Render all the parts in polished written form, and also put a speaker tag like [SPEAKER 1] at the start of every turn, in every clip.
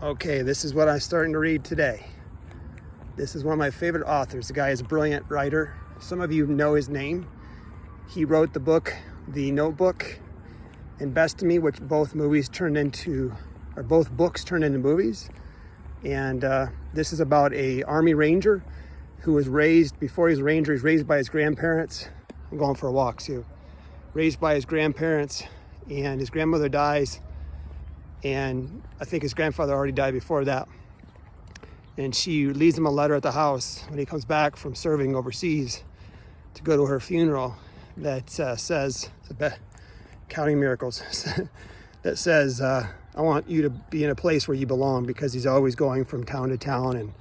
[SPEAKER 1] Okay, this is what I'm starting to read today. This is one of my favorite authors. The guy is a brilliant writer. Some of you know his name. He wrote the book, The Notebook, and Best of Me, which both books turned into movies. And this is about a Army Ranger who was raised, before he was a Ranger, he's raised by his grandparents. I'm going for a walk too. Raised by his grandparents, and his grandmother dies. And I think his grandfather already died before that. And she leaves him a letter at the house when he comes back from serving overseas to go to her funeral that says, counting miracles, that says, I want you to be in a place where you belong, because he's always going from town to town and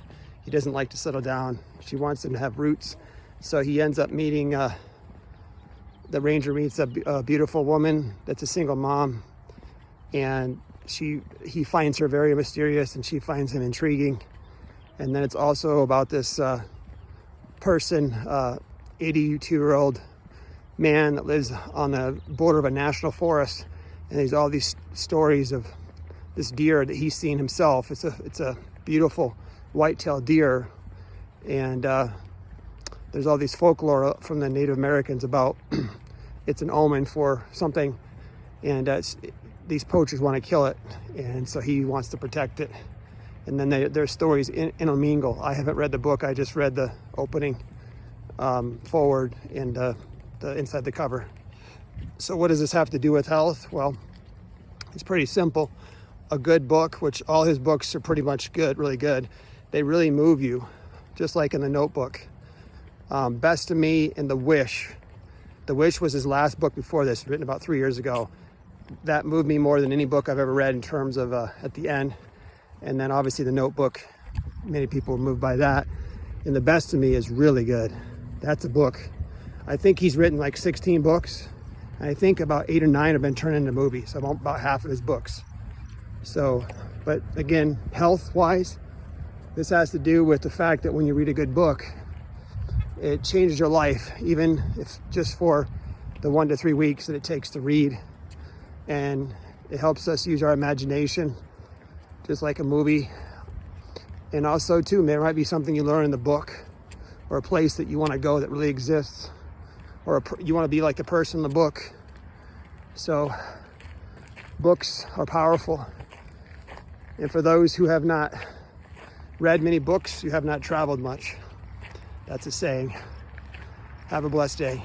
[SPEAKER 1] he doesn't like to settle down. She wants him to have roots. So he ends up meeting, the Ranger meets a beautiful woman that's a single mom, and he finds her very mysterious and she finds him intriguing. And then it's also about this person, 82-year-old man that lives on the border of a national forest, and there's all these stories of this deer that he's seen himself. It's a beautiful white-tailed deer, and there's all these folklore from the Native Americans about it's an omen for something, and these poachers want to kill it, and so he wants to protect it. And then their stories intermingle. I haven't read the book. I just read the opening forward and the inside the cover. So what does this have to do with health? Well, it's pretty simple. A good book, which all his books are pretty much good, really good. They really move you, just like in The Notebook. Best of Me and The Wish. The Wish was his last book before this, written about 3 years ago. That moved me more than any book I've ever read in terms of at the end. And then obviously The Notebook, many people were moved by that. And The Best of Me is really good. That's a book. I think he's written like 16 books. And I think about 8 or 9 have been turned into movies, about half of his books. So, but again, health-wise, this has to do with the fact that when you read a good book, it changes your life, even if just for the 1 to 3 weeks that it takes to read. And it helps us use our imagination, just like a movie. And also too, there might be something you learn in the book, or a place that you want to go that really exists, or you want to be like the person in the book. So books are powerful. And for those who have not read many books, you have not traveled much. That's a saying. Have a blessed day.